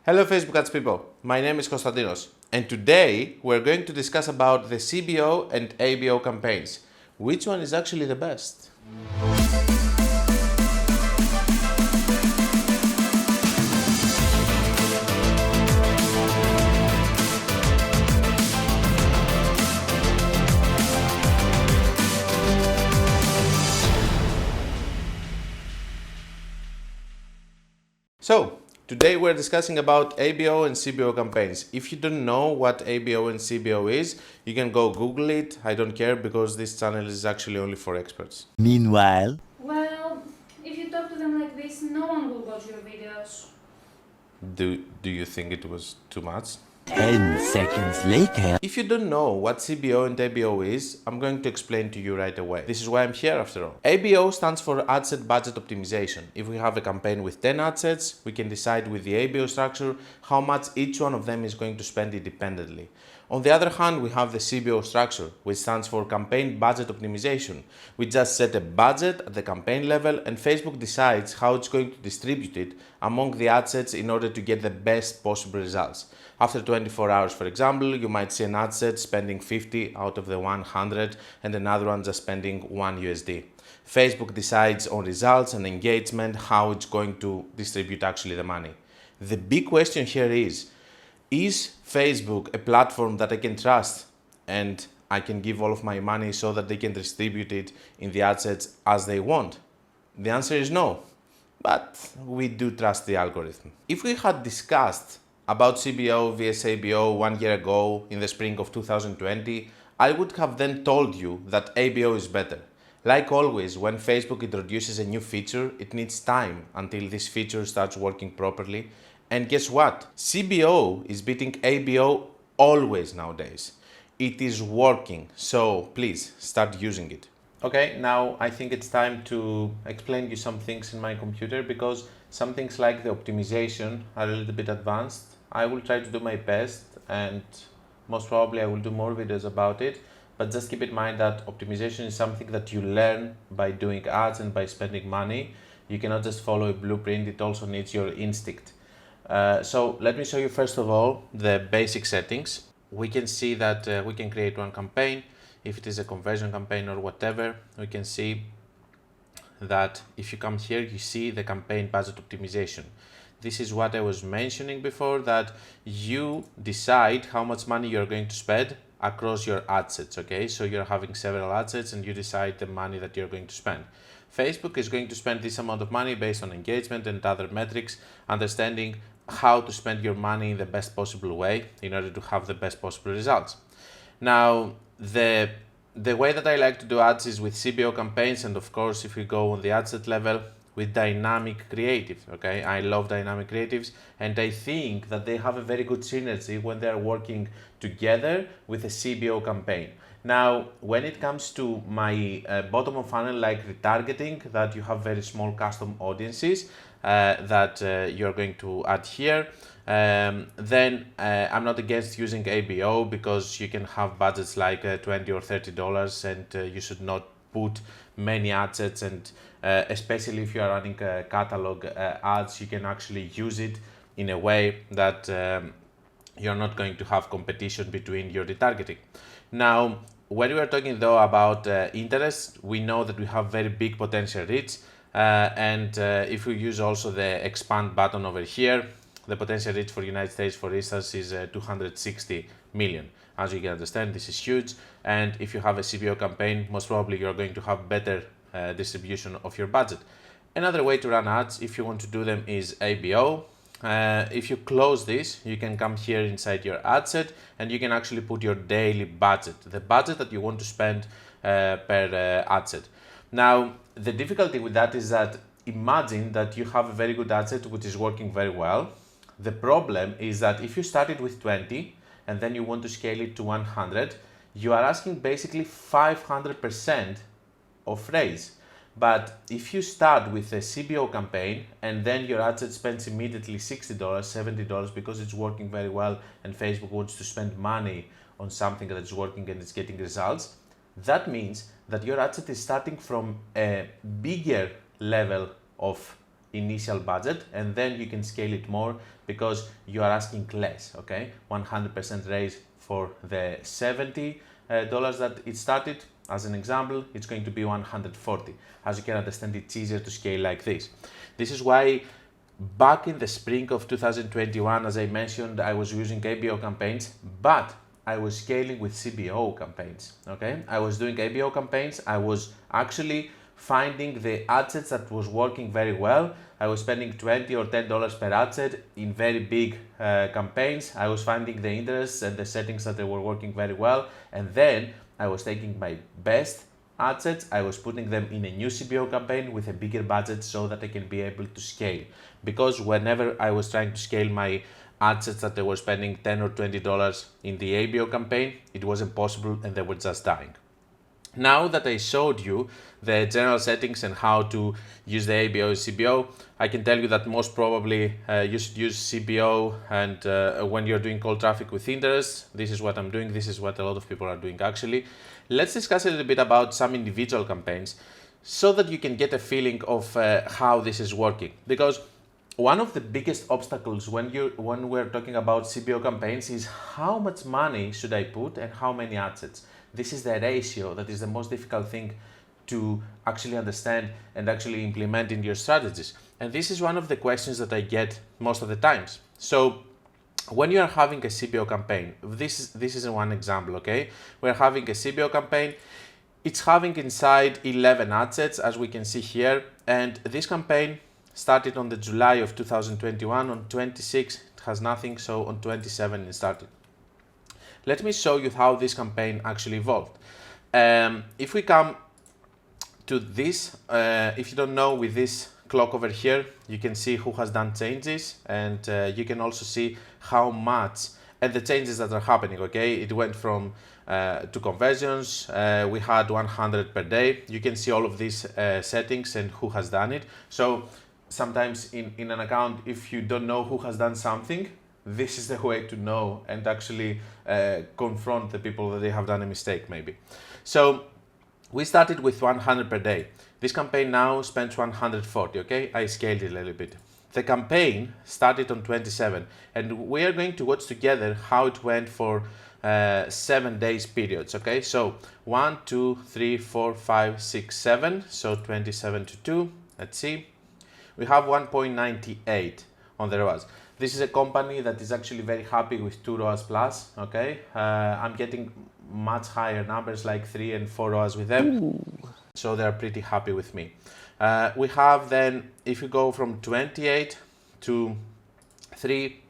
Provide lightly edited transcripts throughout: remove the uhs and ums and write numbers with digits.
Hello Facebook Ads people, my name is Konstantinos and today we're going to discuss about the CBO and ABO campaigns. Which one is actually the best? So, today we're discussing about ABO and CBO campaigns. If you don't know what ABO and CBO is, you can go Google it. I don't care because this channel is actually only for experts. Meanwhile, Well, if you talk to them like this, no one will watch your videos. Do you think it was too much? 10 seconds later. If you don't know what CBO and ABO is, I'm going to explain to you right away. This is why I'm here after all. ABO stands for Ad Set Budget Optimization. If we have a campaign with 10 ad sets, we can decide with the ABO structure how much each one of them is going to spend independently. On the other hand, we have the CBO structure, which stands for Campaign Budget Optimization. We just set a budget at the campaign level and Facebook decides how it's going to distribute it among the ad sets in order to get the best possible results. After 24 hours, for example, you might see an ad set spending 50 out of the 100 and another one just spending $1. Facebook decides on results and engagement how it's going to distribute actually the money. The big question here is Facebook a platform that I can trust and I can give all of my money so that they can distribute it in the ad sets as they want? The answer is no, but we do trust the algorithm. If we had discussed about CBO vs ABO 1 year ago in the spring of 2020, I would have then told you that ABO is better. Like always, when Facebook introduces a new feature, it needs time until this feature starts working properly. And guess what? CBO is beating ABO always nowadays. It is working, so please start using it. Okay, now I think it's time to explain you some things in my computer because some things like the optimization are a little bit advanced. I will try to do my best and most probably I will do more videos about it, but just keep in mind that optimization is something that you learn by doing ads and by spending money. You cannot just follow a blueprint, it also needs your instinct. So let me show you first of all the basic settings. We can see that we can create one campaign. If it is a conversion campaign or whatever, we can see that if you come here, you see the campaign budget optimization. This is what I was mentioning before, that you decide how much money you're going to spend across your ad sets, okay? So you're having several ad sets and you decide the money that you're going to spend. Facebook is going to spend this amount of money based on engagement and other metrics, understanding how to spend your money in the best possible way in order to have the best possible results. Now, the way that I like to do ads is with CBO campaigns, and of course, if we go on the ad set level, with dynamic creative, okay? I love dynamic creatives, and I think that they have a very good synergy when they're working together with a CBO campaign. Now, when it comes to my bottom of funnel like retargeting, that you have very small custom audiences that you're going to add here, then I'm not against using ABO because you can have budgets like $20 or $30 and you should not put many ad sets, and especially if you are running catalog ads, you can actually use it in a way that you're not going to have competition between your retargeting. Now, when we are talking though about interest, we know that we have very big potential reach, and if we use also the expand button over here, the potential reach for United States, for instance, is 260 million. As you can understand, this is huge, and if you have a CBO campaign, most probably you're going to have better distribution of your budget. Another way to run ads, if you want to do them, is ABO. If you close this, you can come here inside your ad set and you can actually put your daily budget, the budget that you want to spend per ad set. Now, the difficulty with that is that imagine that you have a very good ad set which is working very well. The problem is that if you started with 20 and then you want to scale it to 100, you are asking basically 500% of raise. But if you start with a CBO campaign and then your ad set spends immediately $60, $70 because it's working very well and Facebook wants to spend money on something that is working and it's getting results, that means that your ad set is starting from a bigger level of initial budget, and then you can scale it more because you are asking less, okay? 100% raise for the $70 that it started. As an example, it's going to be 140. As you can understand, it's easier to scale like this. This is why back in the spring of 2021, as I mentioned, I was using ABO campaigns, but I was scaling with CBO campaigns, okay? I was doing ABO campaigns. I was actually finding the ad sets that was working very well. I was spending $20 or $10 per ad set in very big campaigns. I was finding the interests and the settings that they were working very well. And then I was taking my best ad sets, I was putting them in a new CBO campaign with a bigger budget so that I can be able to scale. Because whenever I was trying to scale my ad sets that they were spending $10 or $20 in the ABO campaign, it wasn't possible and they were just dying. Now that I showed you the general settings and how to use the ABO and CBO, I can tell you that most probably you should use CBO, and when you're doing cold traffic with interest, this is what I'm doing, this is what a lot of people are doing actually. Let's discuss a little bit about some individual campaigns so that you can get a feeling of how this is working. Because one of the biggest obstacles when we're talking about CBO campaigns is how much money should I put and how many ad sets. This is the ratio that is the most difficult thing to actually understand and actually implement in your strategies. And this is one of the questions that I get most of the times. So when you are having a CBO campaign, this is one example, okay? We're having a CBO campaign. It's having inside 11 ad sets, as we can see here. And this campaign started on the July of 2021. On 26, it has nothing. So on 27, it started. Let me show you how this campaign actually evolved. If we come to this, if you don't know, with this clock over here, you can see who has done changes, and you can also see how much and the changes that are happening, okay? It went from to conversions, we had 100 per day. You can see all of these settings and who has done it. So sometimes in an account, if you don't know who has done something, this is the way to know and actually confront the people that they have done a mistake maybe. So we started with 100 per day. This campaign now spends 140, okay? I scaled it a little bit. The campaign started on 27, and we are going to watch together how it went for 7 days periods, okay? So 1, 2, 3, 4, 5, 6, 7, so 27 to 2, let's see. We have 1.98 on the ROAS. This is a company that is actually very happy with 2 ROAS plus, okay? I'm getting much higher numbers like 3 and 4 ROAS with them. Ooh. So they're pretty happy with me. We have then, if you go from 28 to 3,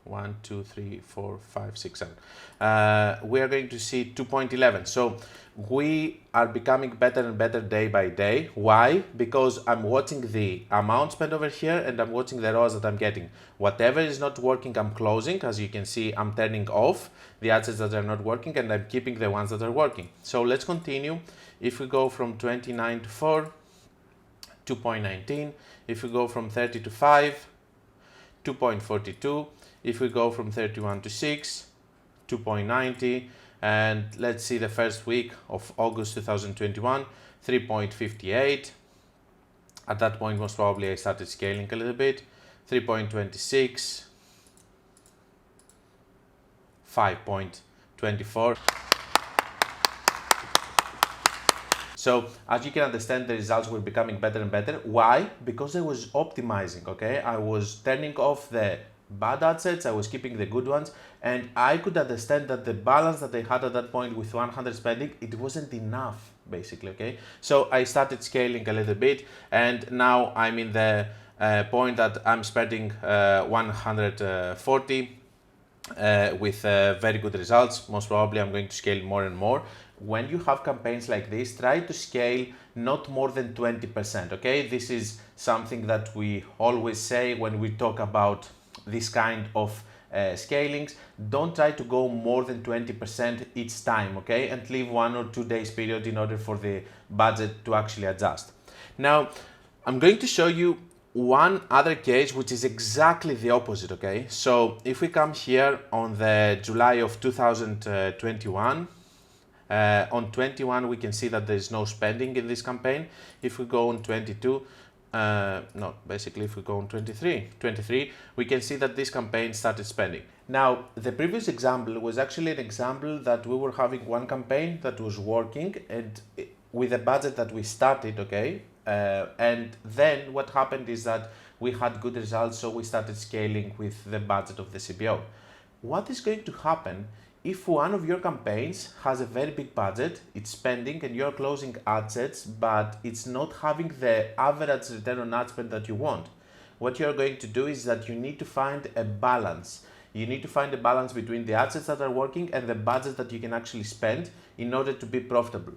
1, 2, 3, 4, 5, 6, 7, we are going to see 2.11. So we are becoming better and better day by day. Why? Because I'm watching the amount spent over here and I'm watching the ROAS that I'm getting. Whatever is not working, I'm closing. As you can see, I'm turning off the ad sets that are not working and I'm keeping the ones that are working. So let's continue. If we go from 29 to 4, 2.19. If we go from 30 to 5, 2.42. If we go from 31 to 6, 2.90. And let's see the first week of August 2021, 3.58. At that point, most probably I started scaling a little bit. 3.26, 5.24. So as you can understand, the results were becoming better and better. Why? Because I was optimizing, okay? I was turning off the bad ad sets, I was keeping the good ones, and I could understand that the balance that I had at that point with 100 spending, it wasn't enough, basically, okay? So I started scaling a little bit, and now I'm in the point that I'm spending 140 with very good results. Most probably I'm going to scale more and more. When you have campaigns like this, try to scale not more than 20%, okay? This is something that we always say when we talk about this kind of scalings. Don't try to go more than 20% each time, okay? And leave 1 or 2 days period in order for the budget to actually adjust. Now, I'm going to show you one other case which is exactly the opposite, okay? So if we come here on the July of 2021, on 21 we can see that there is no spending in this campaign. If we go on 22, no, basically if we go on 23, we can see that this campaign started spending. Now, the previous example was actually an example that we were having one campaign that was working and with a budget that we started, okay? And then what happened is that we had good results, so we started scaling with the budget of the CBO. What is going to happen if one of your campaigns has a very big budget, it's spending and you're closing ad sets, but it's not having the average return on ad spend that you want? What you're going to do is that you need to find a balance. You need to find a balance between the ad sets that are working and the budget that you can actually spend in order to be profitable.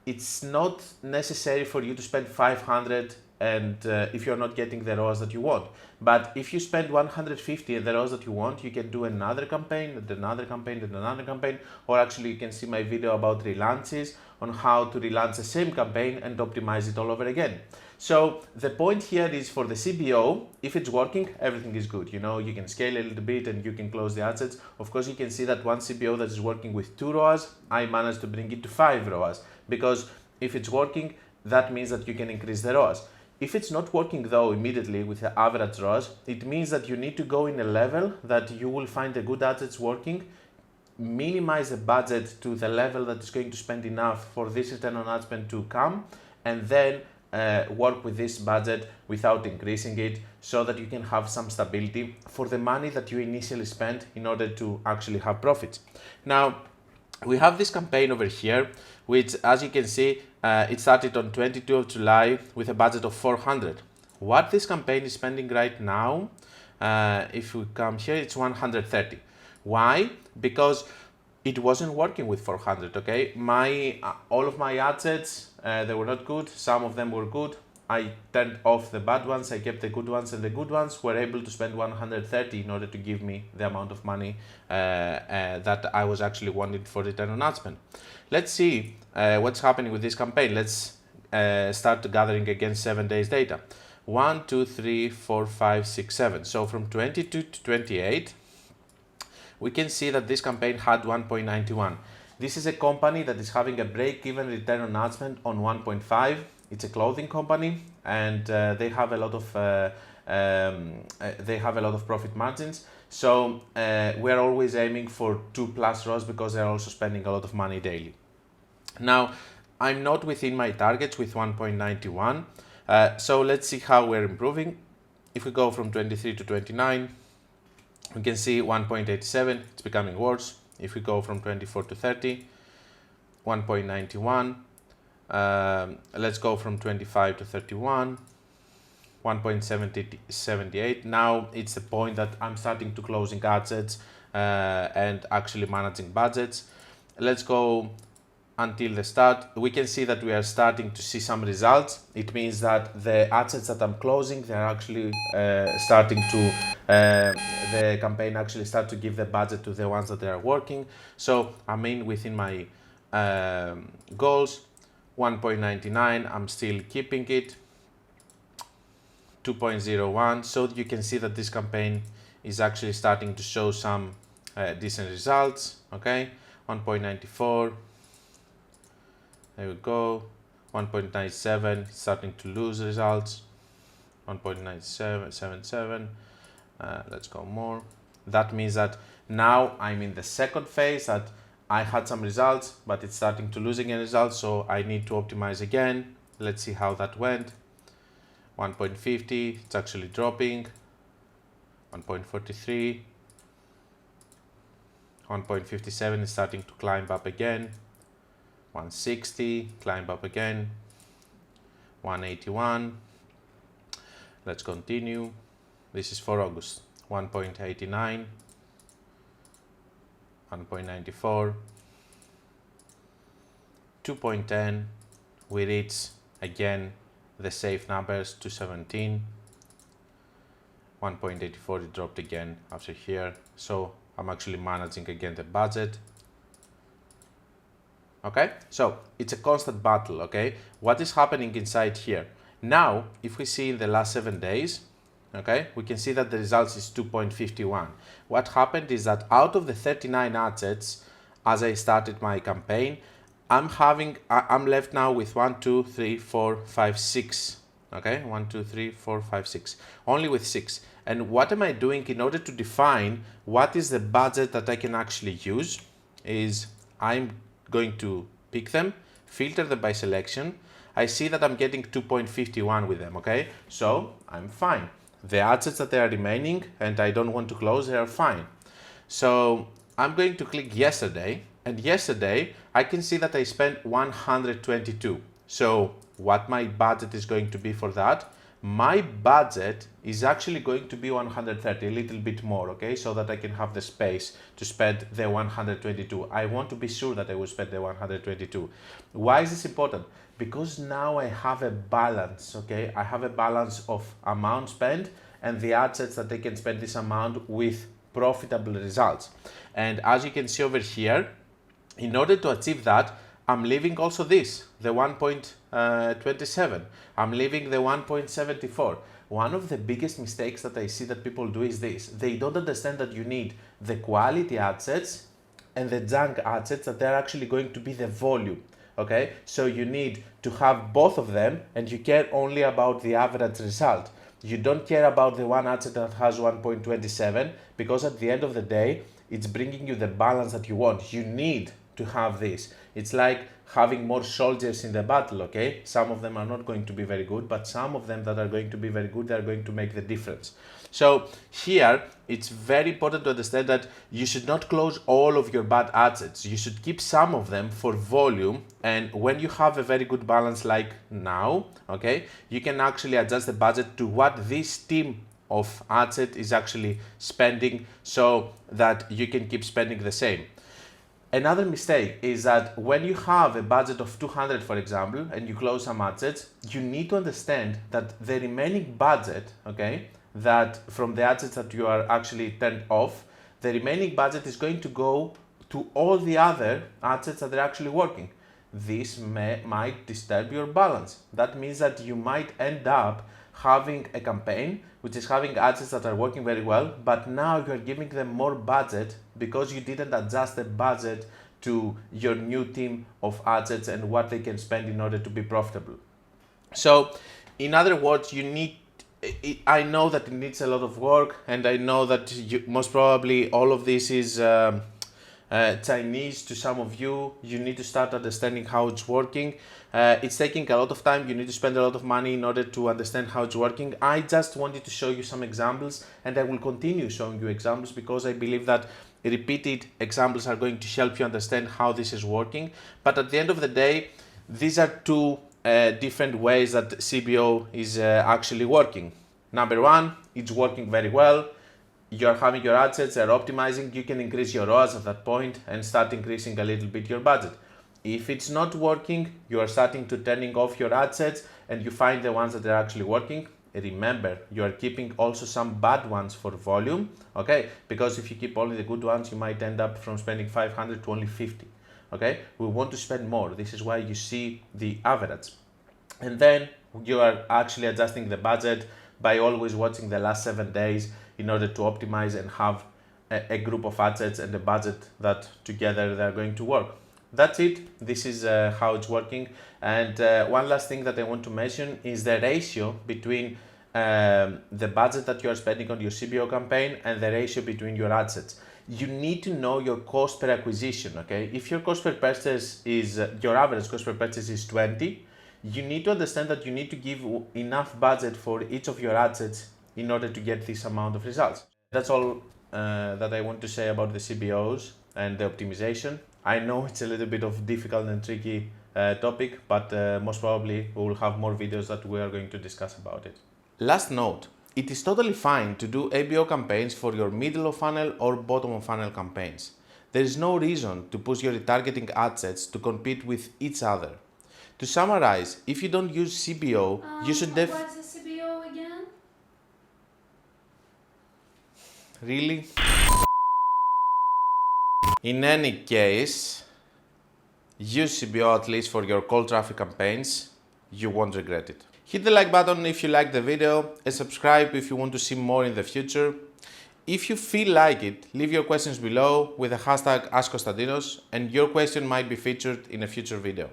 It's not necessary for you to spend 500 and if you're not getting the ROAS that you want. But if you spend 150 and the ROAS that you want, you can do another campaign, and another campaign, and another campaign, or actually you can see my video about relaunches on how to relaunch the same campaign and optimize it all over again. So the point here is for the CBO, if it's working, everything is good. You know, you can scale a little bit and you can close the ad sets. Of course, you can see that one CBO that is working with 2 ROAS, I managed to bring it to 5 ROAS, because if it's working, that means that you can increase the ROAS. If it's not working though immediately with the average ROAS, it means that you need to go in a level that you will find a good ad sets working, minimize the budget to the level that is going to spend enough for this return on ad spend to come, and then work with this budget without increasing it so that you can have some stability for the money that you initially spent in order to actually have profits. Now, we have this campaign over here, which as you can see, it started on 22 of July with a budget of 400. What this campaign is spending right now, if we come here, it's 130. Why? Because it wasn't working with 400, okay? All of my ad sets, they were not good. Some of them were good. I turned off the bad ones, I kept the good ones, and the good ones were able to spend 130 in order to give me the amount of money that I was actually wanting for return on ad spend. Let's see what's happening with this campaign. Let's start gathering again 7 days data. 1, 2, 3, 4, 5, 6, 7. So from 22 to 28, we can see that this campaign had 1.91. This is a company that is having a break-even return on ad spend on 1.5. It's a clothing company, and they have a lot of profit margins. So we're always aiming for 2+ ROAS because they're also spending a lot of money daily. Now, I'm not within my targets with 1.91. So let's see how we're improving. If we go from 23 to 29, we can see 1.87, it's becoming worse. If we go from 24 to 30, 1.91. Let's go from 25 to 31, 1.78. Now it's the point that I'm starting to closing ad sets and actually managing budgets. Let's go until the start. We can see that we are starting to see some results. It means that the ad sets that I'm closing, they're actually starting to, the campaign actually start to give the budget to the ones that they are working. So I'm within my goals. 1.99, I'm still keeping it. 2.01, so you can see that this campaign is actually starting to show some decent results. Okay, 1.94, there we go. 1.97, starting to lose results. 1.9777, let's go more. That means that now I'm in the second phase that I had some results, but it's starting to losing a result, so I need to optimize again. Let's see how that went. 1.50, it's actually dropping. 1.43. 1.57 is starting to climb up again. 160, climb up again. 181. Let's continue. This is for August. 1.89. 1.94, 2.10, we reach again the safe numbers, 217, 1.84, it dropped again after here, so I'm actually managing again the budget. Okay, so it's a constant battle. Okay, what is happening inside here? Now, if we see in the last 7 days, okay, we can see that the results is 2.51. What happened is that out of the 39 ad sets, as I started my campaign, I'm left now with 1, 2, 3, 4, 5, 6 Okay, 1, 2, 3, 4, 5, 6. Only with 6. And what am I doing in order to define what is the budget that I can actually use is I'm going to pick them, filter them by selection. I see that I'm getting 2.51 with them, okay? So I'm fine. The assets that they are remaining and I don't want to close, they are fine. So I'm going to click yesterday, and yesterday I can see that I spent 122. So what my budget is going to be for that? My budget is actually going to be 130, a little bit more, okay? So that I can have the space to spend the 122. I want to be sure that I will spend the 122. Why is this important? Because now I have a balance, okay? I have a balance of amount spent and the assets that I can spend this amount with profitable results. And as you can see over here, in order to achieve that, I'm leaving also this, the 1.27. I'm leaving the 1.74. One of the biggest mistakes that I see that people do is this. They don't understand that you need the quality assets and the junk assets that they're actually going to be the volume. Okay, so you need to have both of them and you care only about the average result. You don't care about the one asset that has 1.27 because at the end of the day, it's bringing you the balance that you want. You need to have this. It's like having more soldiers in the battle, okay? Some of them are not going to be very good, but some of them that are going to be very good, they're going to make the difference. So here, it's very important to understand that you should not close all of your bad assets. You should keep some of them for volume. And when you have a very good balance like now, okay, you can actually adjust the budget to what this team of asset is actually spending so that you can keep spending the same. Another mistake is that when you have a budget of 200, for example, and you close some assets, you need to understand that the remaining budget, okay, that from the assets that you are actually turned off, the remaining budget is going to go to all the other assets that are actually working. This might disturb your balance. That means that you might end up having a campaign which is having assets that are working very well, but now you're giving them more budget because you didn't adjust the budget to your new team of assets and what they can spend in order to be profitable. So, in other words, I know that it needs a lot of work, and I know that most probably all of this is Chinese to some of you. You need to start understanding how it's working. It's taking a lot of time. You need to spend a lot of money in order to understand how it's working. I just wanted to show you some examples, and I will continue showing you examples because I believe that repeated examples are going to help you understand how this is working. But at the end of the day, these are two different ways that CBO is actually working. Number one, it's working very well. You're having your assets, they're optimizing, you can increase your ROAS at that point and start increasing a little bit your budget. If it's not working, you are starting to turning off your assets and you find the ones that are actually working. Remember, you are keeping also some bad ones for volume, okay? Because if you keep only the good ones, you might end up from spending 500 to only 50, okay? We want to spend more. This is why you see the average. And then you are actually adjusting the budget by always watching the last 7 days in order to optimize and have a group of assets and a budget that together they're going to work. That's it. This is how it's working. And one last thing that I want to mention is the ratio between the budget that you are spending on your CBO campaign and the ratio between your assets. You need to know your cost per acquisition, okay? If your cost per purchase is, your average cost per purchase is 20, you need to understand that you need to give enough budget for each of your assets in order to get this amount of results. That's all that I want to say about the CBOs and the optimization. I know it's a little bit of difficult and tricky topic, but most probably we will have more videos that we are going to discuss about it. Last note, it is totally fine to do ABO campaigns for your middle of funnel or bottom of funnel campaigns. There is no reason to push your retargeting assets to compete with each other. To summarize, if you don't use CBO, you should What's the CBO again? Really? In any case, use CBO at least for your cold traffic campaigns. You won't regret it. Hit the like button if you liked the video and subscribe if you want to see more in the future. If you feel like it, leave your questions below with the hashtag AskKonstantinos and your question might be featured in a future video.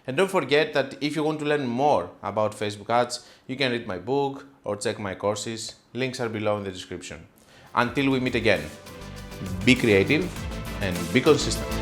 And don't forget that if you want to learn more about Facebook ads, you can read my book or check my courses. Links are below in the description. Until we meet again, be creative and be consistent.